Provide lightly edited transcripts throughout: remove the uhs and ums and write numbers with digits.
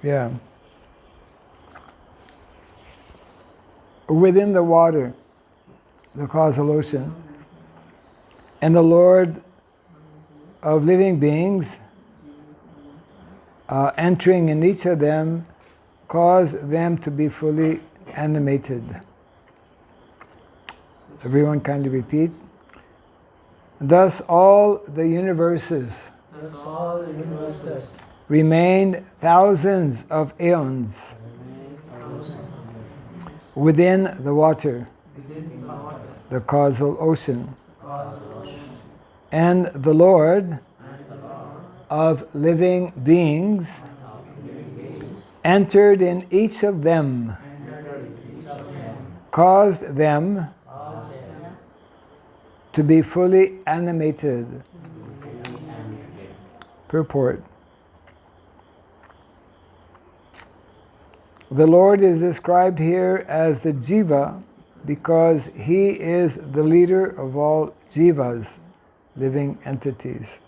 Yeah. Within the water, the causal ocean, and the Lord of living beings entering in each of them cause them to be fully animated. Everyone kindly repeat. Thus all the universes remain thousands of aeons within the water, the causal ocean. And the Lord of living beings entered in each of them, caused them to be fully animated. Purport. The Lord is described here as the Jiva because He is the leader of all Jivas, living entities.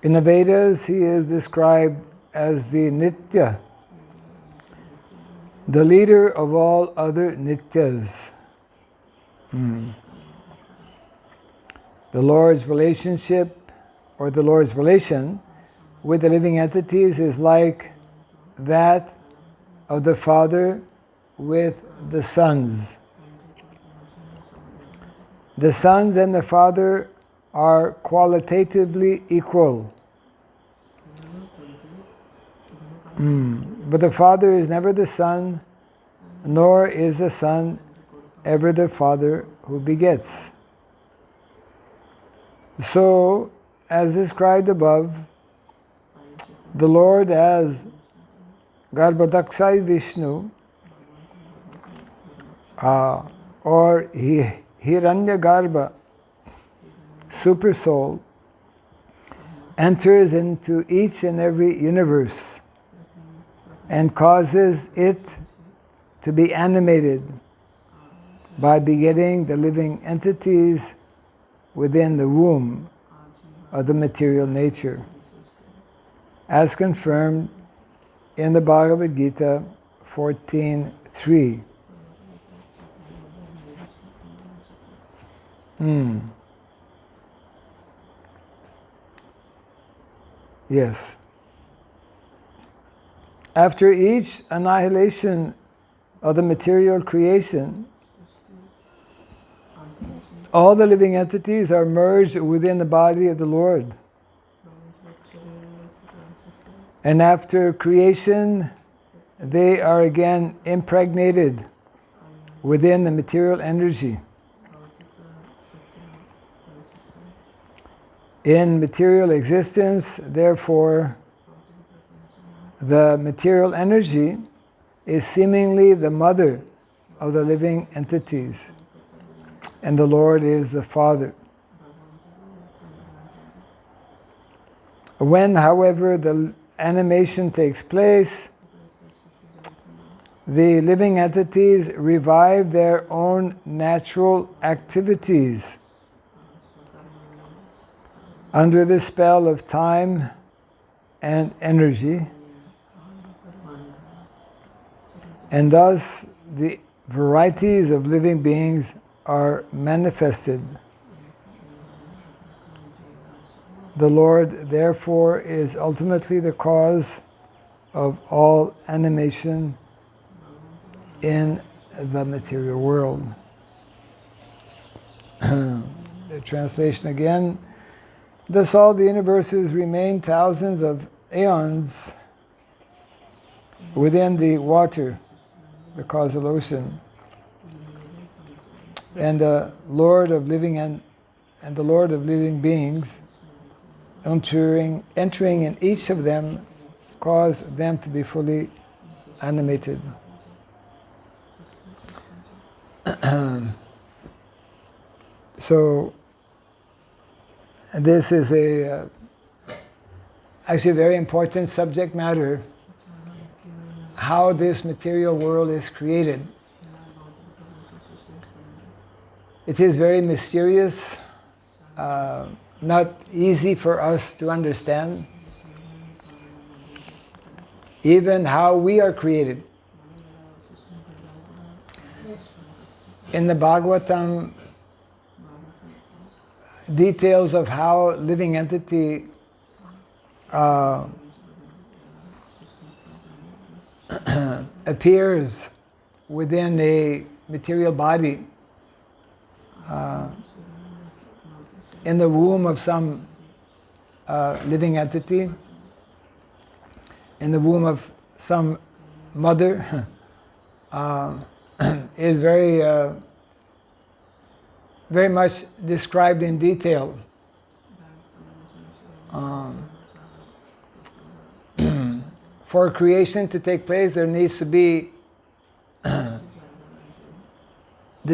In the Vedas, He is described as the Nitya, the leader of all other Nityas. The Lord's relationship, or the Lord's relation with the living entities is like that of the Father with the sons. The sons and the Father are qualitatively equal. But the Father is never the Son, nor is the Son ever the Father who begets. So, as described above, the Lord as Garbhadakshay Vishnu, or Hiranyagarbha, Super Soul, enters into each and every universe and causes it to be animated by begetting the living entities within the womb of the material nature, as confirmed in the Bhagavad Gita 14.3. Yes. After each annihilation of the material creation, all the living entities are merged within the body of the Lord. And after creation, they are again impregnated within the material energy. In material existence, therefore, the material energy is seemingly the mother of the living entities, and the Lord is the Father. When, however, the animation takes place, the living entities revive their own natural activities under the spell of time and energy, and thus the varieties of living beings are manifested. The Lord, therefore, is ultimately the cause of all animation in the material world. The translation again. Thus all the universes remain thousands of aeons within the water, the causal ocean, and the Lord of living and the Lord of living beings entering in each of them cause them to be fully animated. So this is actually a very important subject matter, how this material world is created. It is very mysterious, not easy for us to understand. even how we are created. In the Bhagavatam, details of how living entity appears within a material body in the womb of some living entity, in the womb of some mother, is very much described in detail. For creation to take place, there needs to be the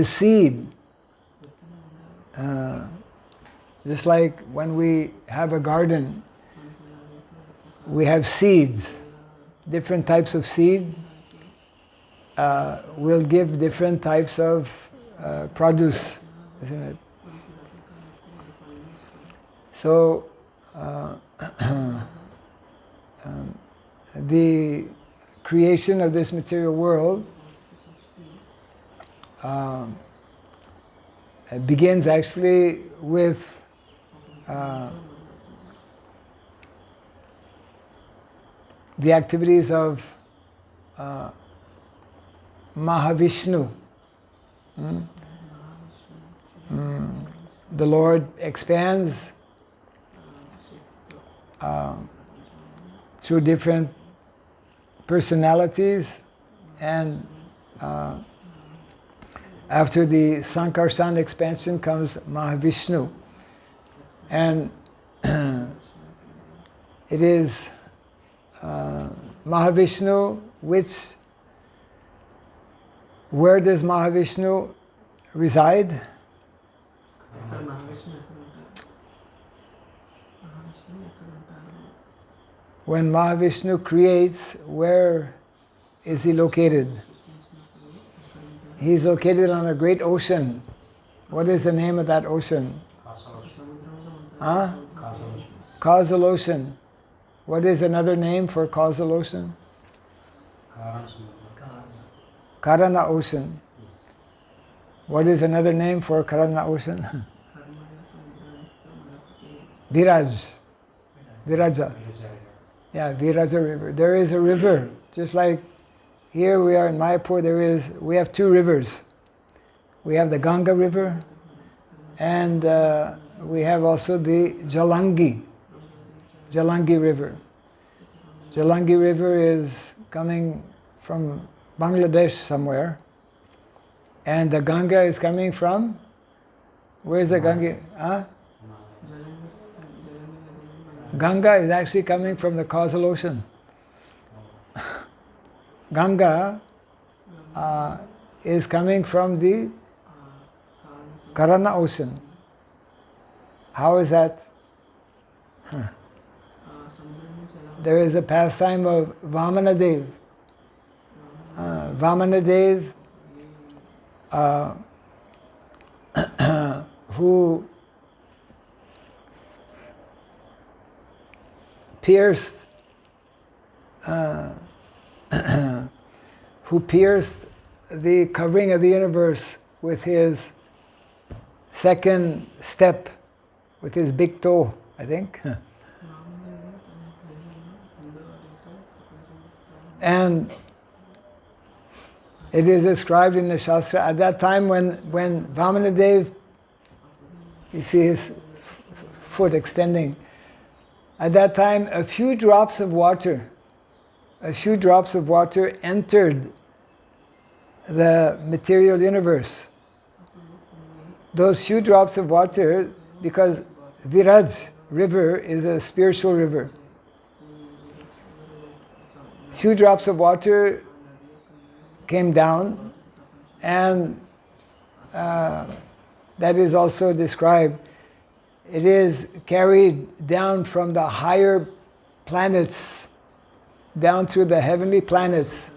seed. Just like when we have a garden, we have seeds. Different types of seed will give different types of produce, isn't it? So, the creation of this material world begins actually with the activities of Mahavishnu. The Lord expands through different personalities, and after the Sankarsana expansion comes Mahavishnu. And it is Mahavishnu, where does Mahavishnu reside? When Mahavishnu creates, where is he located? He's located on a great ocean. What is the name of that ocean? Huh? Causal ocean. What is another name for causal ocean? Karana ocean. What is another name for Karana ocean? Viraja. Yeah, Viraja river. There is a river, just like here we are in Mayapur. We have two rivers. We have the Ganga river, and we have also the Jalangi river. Jalangi river is coming from Bangladesh somewhere, and the Ganga is coming from, where is the Ganga? Huh? Ganga is actually coming from the causal ocean. Ganga is coming from the Karana ocean. How is that? There is a pastime of Vamanadev. Vamanadev, who pierced the covering of the universe with his second step, with his big toe, I think. And it is described in the Shastra, at that time when Vamanadev, you see his foot extending, at that time a few drops of water entered the material universe. Those few drops of water, because Viraj river is a spiritual river. Few drops of water came down, and that is also described. It is carried down from the higher planets, down through the heavenly planets,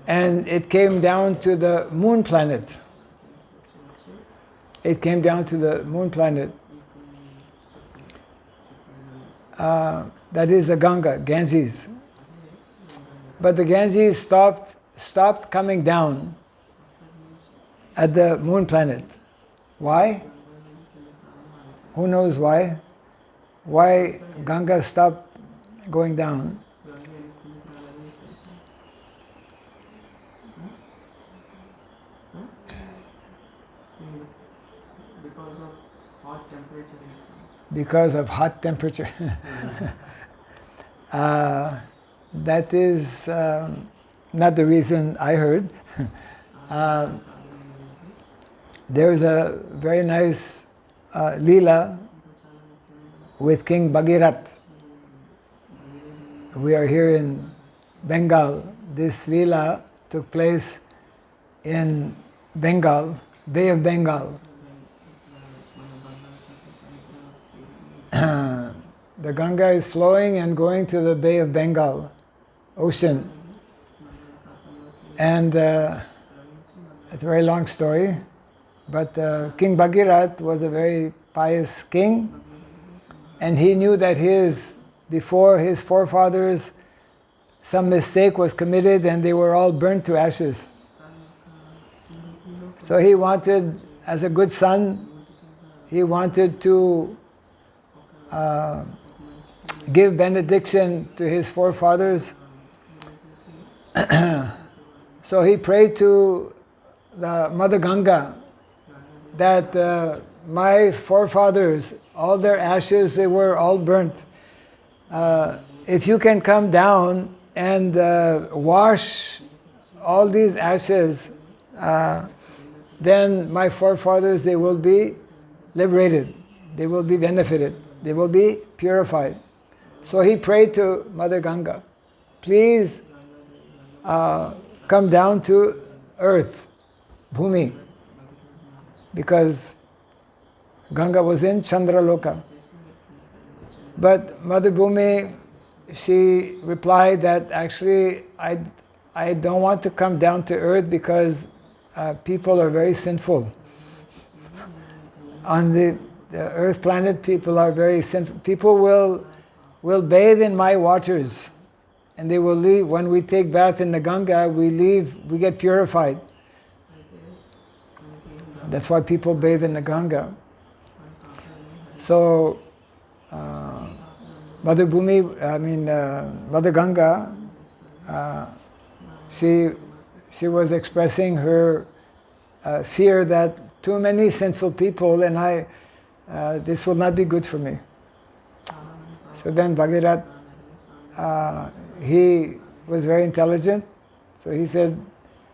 and it came down to the moon planet. It came down to the moon planet. That is the Ganga, Ganges. But the Ganges stopped coming down at the moon planet. Why? Who knows why? Why Ganga stopped going down? Because of hot temperature. That is not the reason I heard. There's a very nice Leela with King Bhagirath. We are here in Bengal. This Leela took place in Bengal, Bay of Bengal. The Ganga is flowing and going to the Bay of Bengal ocean. And it's a very long story, but King Bhagirath was a very pious king, and he knew that before his forefathers, some mistake was committed and they were all burnt to ashes. So he wanted, as a good son, he wanted to give benediction to his forefathers. So he prayed to the Mother Ganga that my forefathers, all their ashes, they were all burnt. If you can come down and wash all these ashes, then my forefathers, they will be liberated, they will be benefited, they will be purified. So he prayed to Mother Ganga, please come down to earth, Bhumi, because Ganga was in Chandraloka. But Mother Bhumi, she replied that actually I don't want to come down to earth because people are very sinful. On the earth planet, people are very sinful. People will bathe in my waters, and they will leave. When we take bath in the Ganga, we get purified. That's why people bathe in the Ganga. So Mother Ganga, she was expressing her fear that too many sinful people, and this will not be good for me. So then Bhagirath, he was very intelligent, so he said,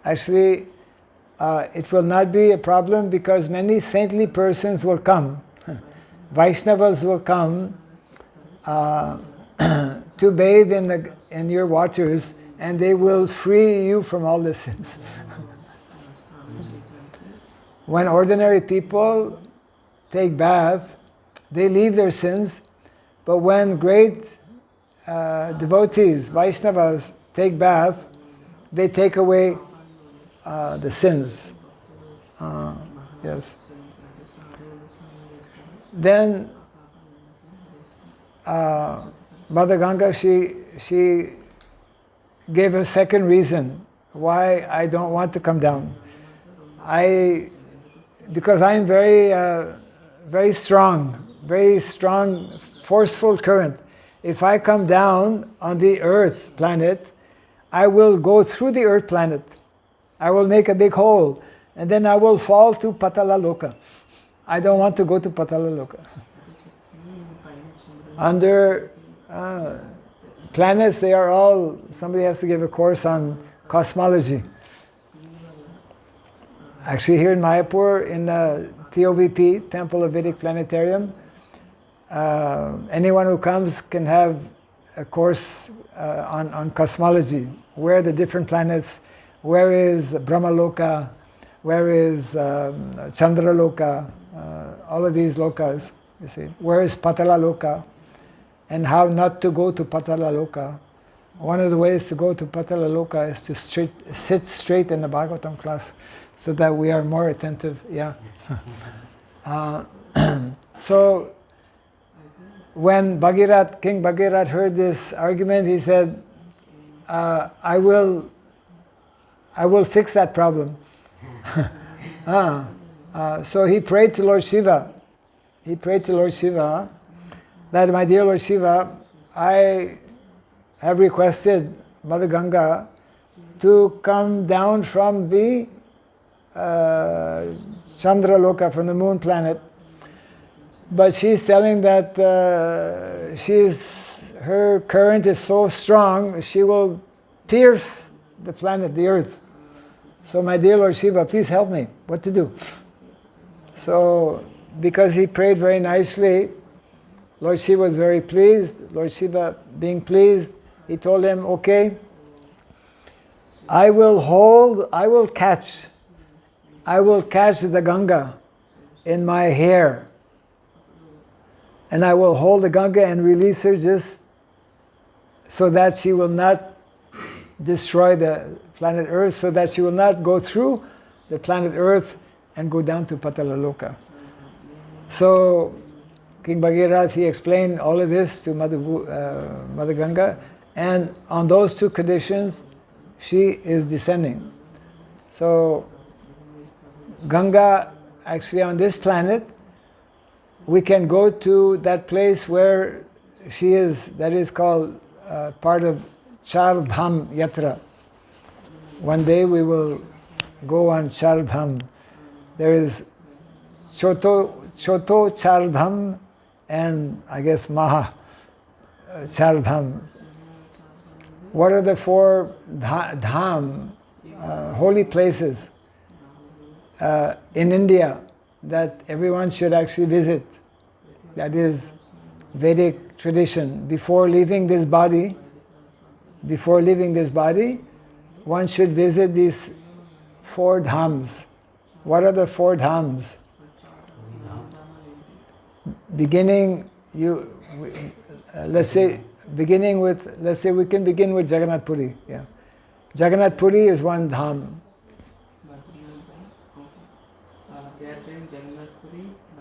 actually, it will not be a problem because many saintly persons will come. Vaishnavas will come to bathe in your waters, and they will free you from all the sins. When ordinary people take bath, they leave their sins, but when great devotees, Vaishnavas, take bath, they take away the sins. Yes. Then Mother Ganga, she gave a second reason why I don't want to come down. Because I'm very strong, forceful current. If I come down on the earth planet, I will go through the earth planet. I will make a big hole, and then I will fall to Patala Loka. I don't want to go to Patala Loka. Under planets, they are all, somebody has to give a course on cosmology. Actually, here in Mayapur, in the TOVP, Temple of Vedic Planetarium, anyone who comes can have a course on cosmology. Where are the different planets? Where is Brahmaloka? Where is Chandraloka? All of these lokas, you see. Where is Patala Loka? And how not to go to Patala Loka. One of the ways to go to Patala Loka is to sit straight in the Bhagavatam class, so that we are more attentive. Yeah. So when King Bhagirath heard this argument, he said, I will fix that problem. So he prayed to Lord Shiva. He prayed to Lord Shiva that, my dear Lord Shiva, I have requested Mother Ganga to come down from the Chandra Loka, from the moon planet. But she's telling that her current is so strong, she will pierce the planet, the earth. So my dear Lord Shiva, please help me. What to do? So, because he prayed very nicely, Lord Shiva was very pleased. Lord Shiva, being pleased, he told him, okay, I will catch the Ganga in my hair. And I will hold the Ganga and release her just so that she will not destroy the planet Earth, so that she will not go through the planet Earth and go down to Patalaloka. So King Bhagirath, he explained all of this to Mother Ganga, and on those two conditions, she is descending. So Ganga, actually on this planet, we can go to that place where she is, that is called part of Char Dham Yatra. One day we will go on Char Dham. There is Choto Char Dham and I guess Maha Char Dham. What are the four dham, holy places in India that everyone should actually visit? That is Vedic tradition. Before leaving this body, one should visit these four dhams. What are the four dhams? Beginning, let's say we can begin with Jagannath Puri. Yeah, Jagannath Puri is one dham.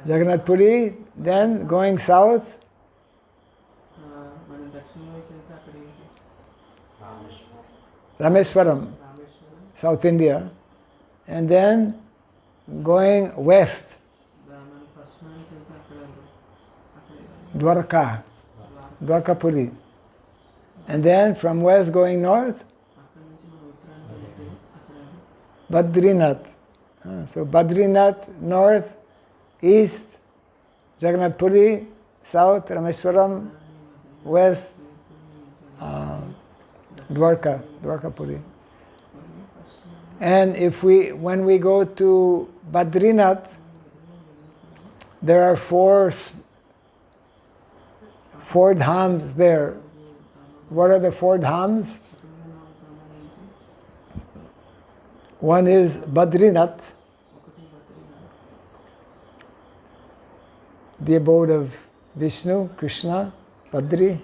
Jagannath Puri, then going south, Rameswaram, South India, and then going west, Dwarka, Dwarka Puri, and then from west going north, Badrinath. So Badrinath, north, east, Jagannath Puri, south, Rameswaram, west, Dwarka Puri. And when we go to Badrinath, there are four dhams there. What are the four dhams? One is Badrinath, the abode of Vishnu, Krishna, Badri.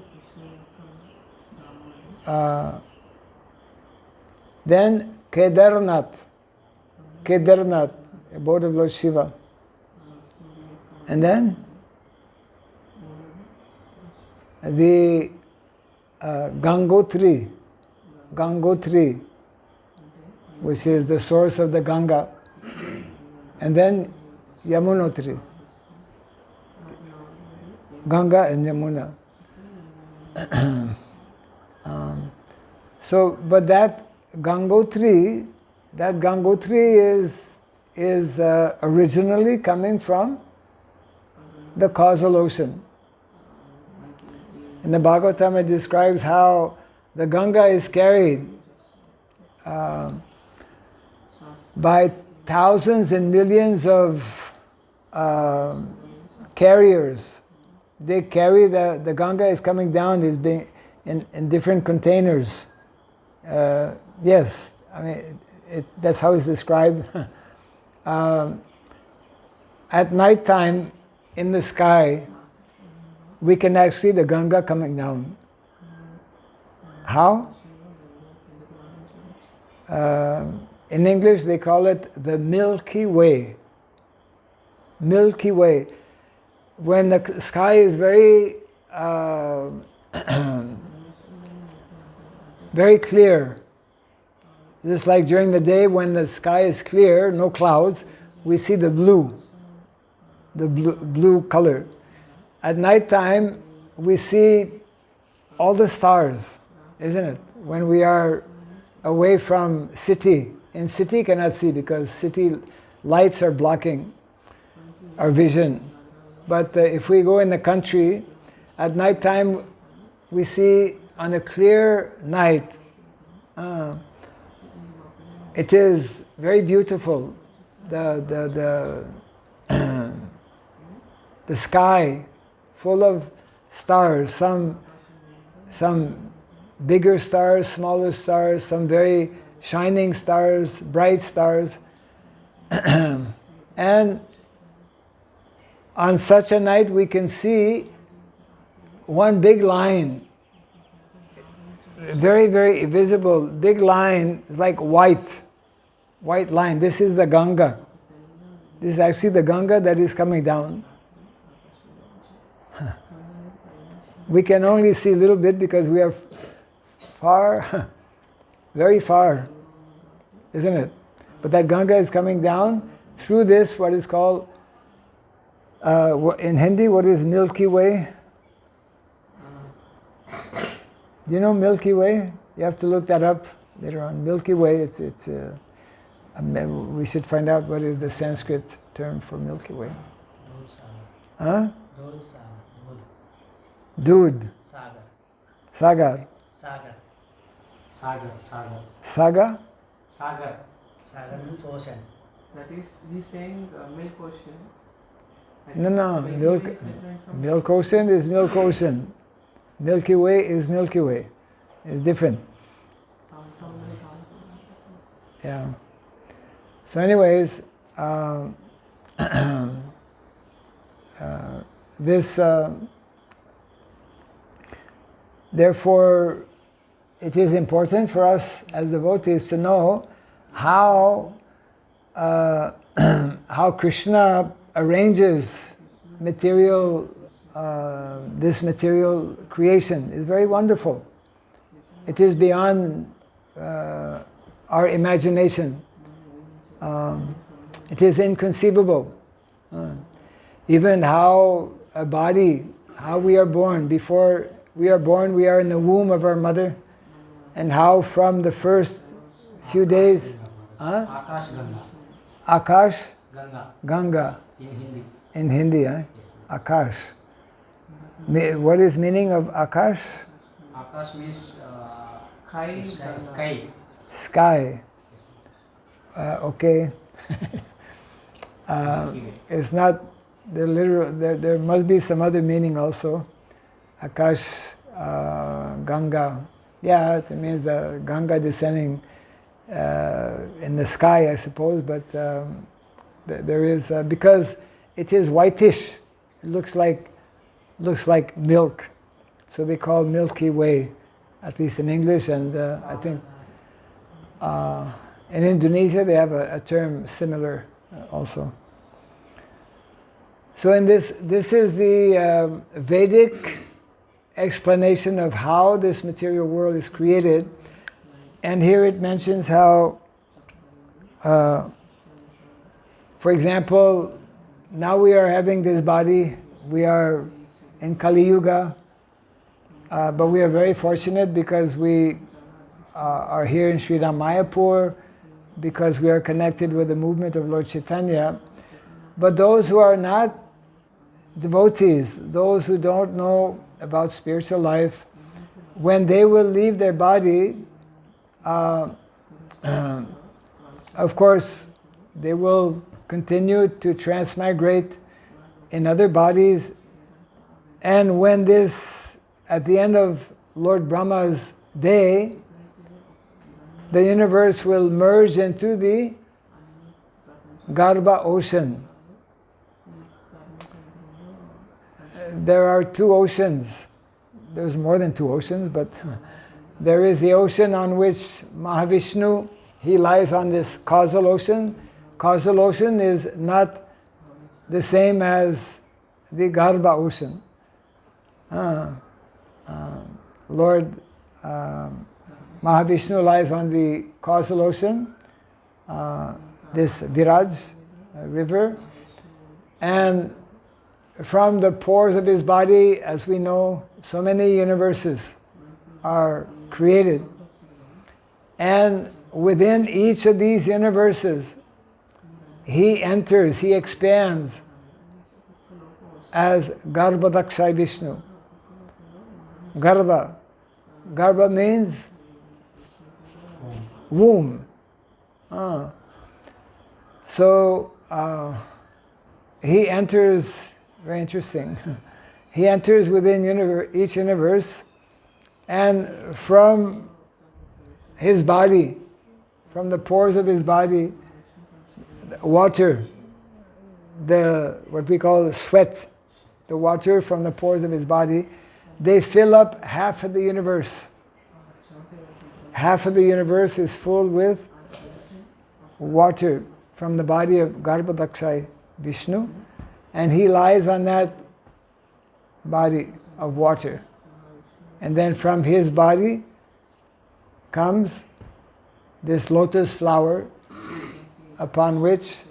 Then Kedarnath, abode of Lord Shiva. And then the Gangotri, which is the source of the Ganga. And then Yamunotri, Ganga and Yamuna. But that Gangotri is originally coming from the causal ocean. In the Bhagavatam, it describes how the Ganga is carried by thousands and millions of carriers. They carry the Ganga is coming down, is being in different containers. Yes, I mean that's how it's described. At night time in the sky, we can actually see the Ganga coming down. How? In English they call it the Milky Way. Milky Way. When the sky is very very clear. Just like during the day when the sky is clear, no clouds, we see the blue color. At night time, we see all the stars, isn't it? When we are away from city. In city cannot see because city lights are blocking our vision. But if we go in the country, at night time we see on a clear night, it is very beautiful. The sky full of stars, some bigger stars, smaller stars, some very shining stars, bright stars. And on such a night we can see one big line, very, very visible, big line, like white line. This is the Ganga. This is actually the Ganga that is coming down. We can only see a little bit because we are far, very far, isn't it? But that Ganga is coming down through this, what is called, in Hindi, what is Milky Way? Do you know Milky Way? You have to look that up later on. Milky Way, we should find out what is the Sanskrit term for Milky Way. Huh? Dood. Sagar. Saga? Sagar means ocean. That is, he's saying milk ocean. No. Milk ocean is milk ocean. Milky Way is Milky Way. It's different. Yeah. So anyways, therefore, it is important for us as devotees to know how Krishna arranges material, this material creation. Is very wonderful. It is beyond our imagination. It is inconceivable. Even how a body, how we are born. Before we are born, we are in the womb of our mother. And how from the first few days... Akash Ganga. Akash? Ganga. Ganga. In Hindi, eh? Yes, Akash. What is meaning of Akash? Akash means Sky. Sky. Yes, Okay. It's not the literal, there must be some other meaning also. Akash, Ganga. Yeah, it means the Ganga descending in the sky, I suppose, but there is, because it is whitish, it looks like milk. So they call Milky Way, at least in English, and I think in Indonesia they have a term similar also. So in this is the Vedic explanation of how this material world is created. And here it mentions how, for example, now we are having this body, we are in Kali Yuga, but we are very fortunate because we are here in Sridham Mayapur, because we are connected with the movement of Lord Chaitanya. But those who are not devotees, those who don't know about spiritual life, when they will leave their body, of course, they will continue to transmigrate in other bodies. And when this, at the end of Lord Brahma's day, the universe will merge into the Garbha ocean. There are two oceans. There's more than two oceans, but there is the ocean on which Mahavishnu, he lies on this causal ocean. Causal ocean is not the same as the Garbha ocean. Lord Mahavishnu lies on the causal ocean, this Viraj river, and from the pores of his body, as we know, so many universes are created. And within each of these universes, he enters, he expands as Garbhodakshay Vishnu. Garbha. Garbha means womb. So he enters, very interesting, he enters within each universe, and from his body, from the pores of his body, water, what we call the sweat, the water from the pores of his body, they fill up half of the universe. Half of the universe is full with water from the body of Garbhodakshay Vishnu, and he lies on that body of water. And then from his body comes this lotus flower upon which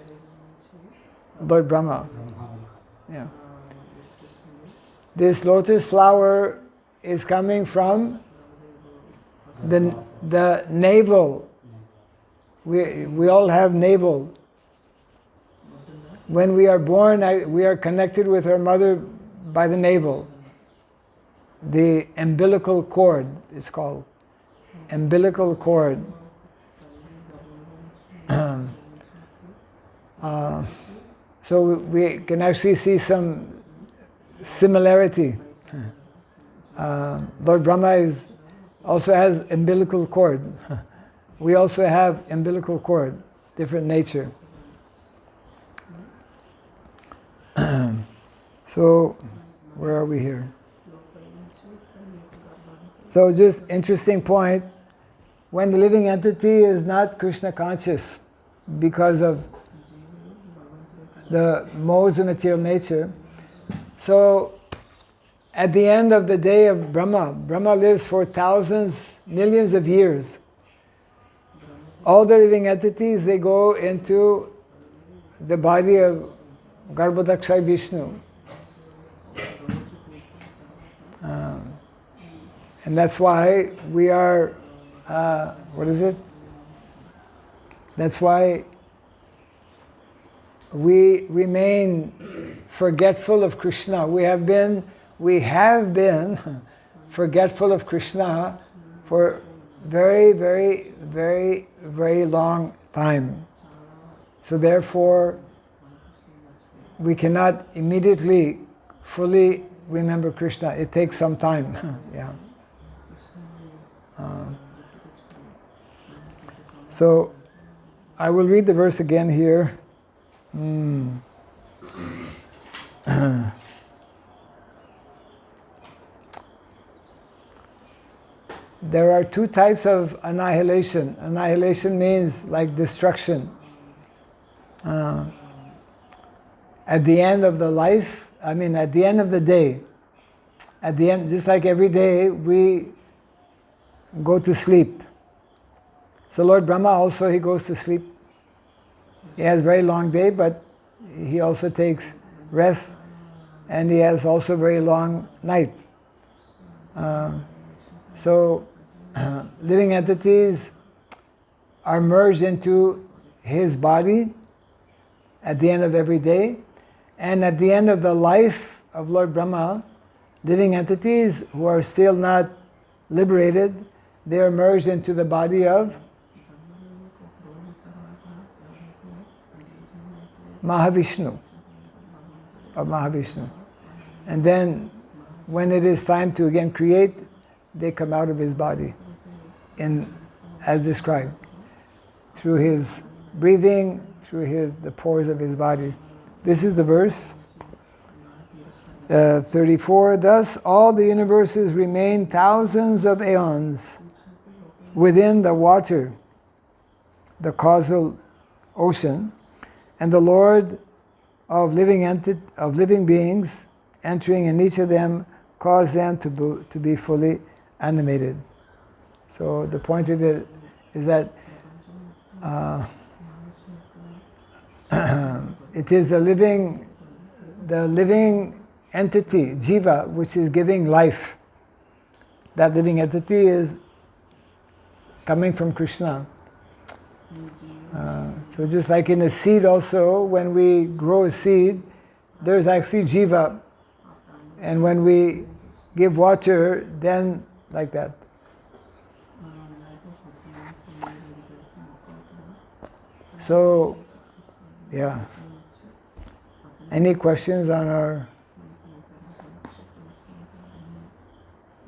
Lord Brahma. Yeah. This lotus flower is coming from the navel. We all have navel. When we are born, we are connected with our mother by the navel. The umbilical cord is called. Umbilical cord. So we can actually see some similarity. Lord Brahma also has umbilical cord. We also have umbilical cord, different nature. So, where are we here? So just interesting point, when the living entity is not Krishna conscious because of the modes of material nature, so at the end of the day of Brahma lives for thousands, millions of years. All the living entities, they go into the body of Garbhodakshay Vishnu. And that's why we are, That's why we remain forgetful of Krishna. We have been forgetful of Krishna for very, very, very, very long time. So therefore, we cannot immediately fully remember Krishna. It takes some time. Yeah. So I will read the verse again here. There are two types of annihilation. Annihilation means like destruction. At the end of the life, at the end of the day, at the end, just like every day, we go to sleep. So Lord Brahma also, he goes to sleep. He has a very long day, but he also takes rest, and he has also a very long night. So living entities are merged into his body at the end of every day, and at the end of the life of Lord Brahma, living entities who are still not liberated, they are merged into the body of Mahavishnu. And then when it is time to again create, they come out of his body as described, through his breathing, through the pores of his body. This is the verse 34. Thus all the universes remain thousands of aeons within the water, the causal ocean, and the Lord of living beings entering in each of them cause them to be fully animated. So the point of it is that it is the living entity, jiva, which is giving life. That living entity is coming from Krishna. So just like in a seed also, when we grow a seed, there's actually jiva. And when we give water, then like that. So, yeah. Any questions on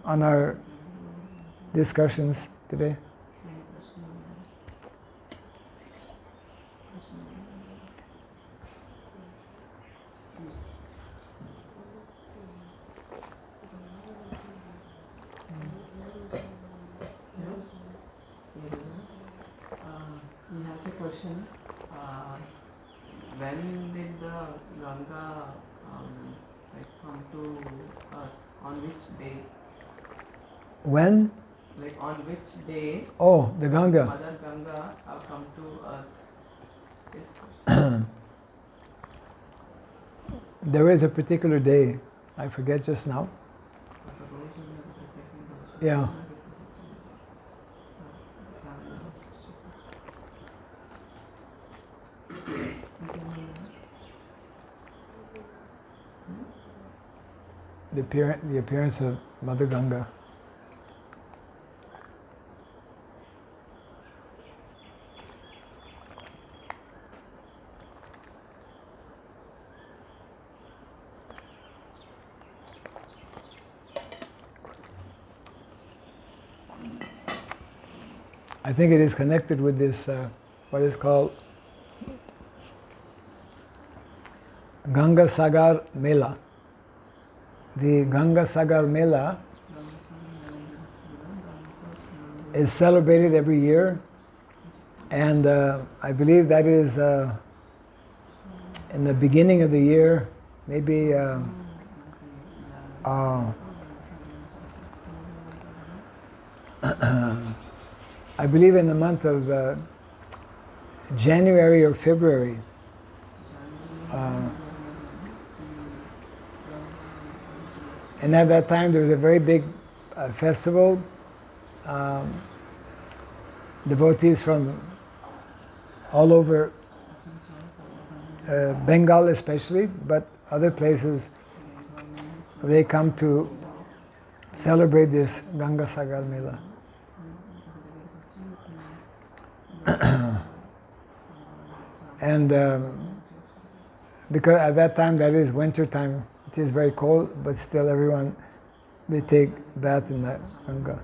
our discussions today? He has a question. When did the Ganga come to earth? On which day? When? Like on which day? Oh, the Ganga. Mother Ganga have come to earth. Is the There is a particular day, I forget just now. Yeah. The appearance of Mother Ganga. I think it is connected with this, what is called Ganga Sagar Mela. The Ganga Sagar Mela is celebrated every year, and I believe that is in the beginning of the year, maybe I believe in the month of January or February. And at that time there was a very big festival. Devotees from all over Bengal especially, but other places, they come to celebrate this Ganga Sagar Mela. And because at that time, that is winter time, it is very cold, but still everyone, they take bath in that Ganga.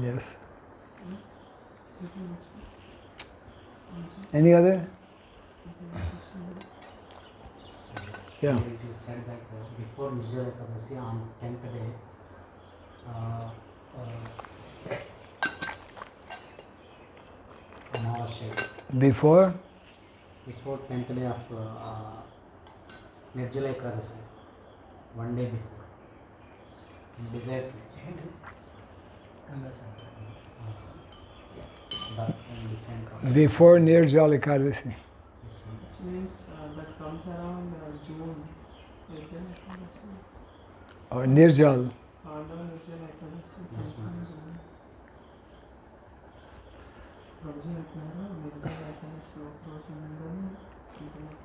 Yes. Any other? Yeah. It is said that before Nirjala Ekadasi on 10th day, Before? Before 10th day of Nirjala Ekadasi, one day before. Desert. Before Nirjala Ekadasi. which means that comes around June. Nirjala Ekadasi. Or Nirjal. Pandava Nirjala Ekadasi. Yes, ma'am.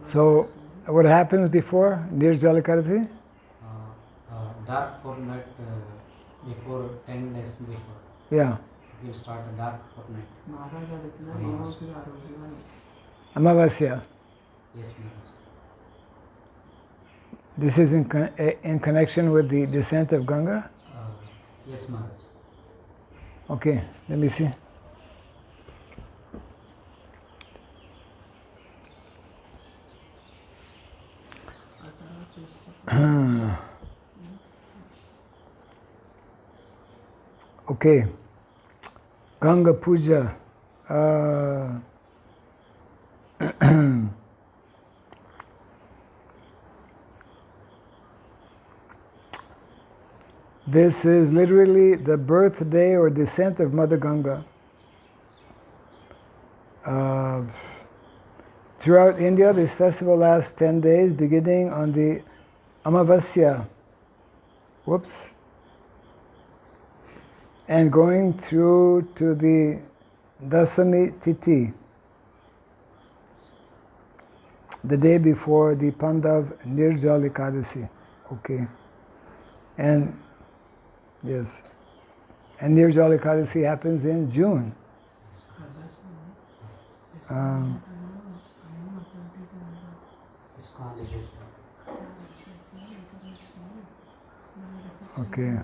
So, what happens before Nirjala Ekadasi? Dark fortnight before 10 days before. Yeah. We start a dark fortnight. Amavasya. Yes, ma'am. This is in connection with the descent of Ganga? Yes, Maharaj. Okay, let me see. Okay, Ganga Puja. This is literally the birthday or descent of Mother Ganga. Throughout India, this festival lasts 10 days, beginning on the Amavasya, and going through to the Dasami Titi, the day before the Pandav Nirjal Ekadasi. Okay. And yes. And Nirjal Ekadasi happens in June. Okay.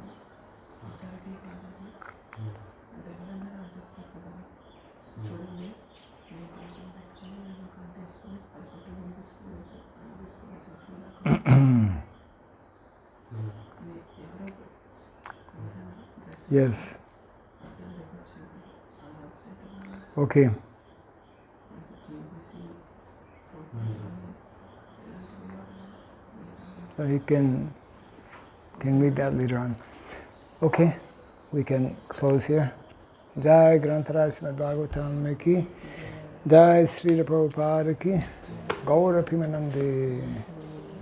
Yes. Okay. So you can read that later on. Okay, we can close here. Jai Granthara Srimad Bhagavatam ki, Jai Srila Prabhupada ki, Gaura Pimanande.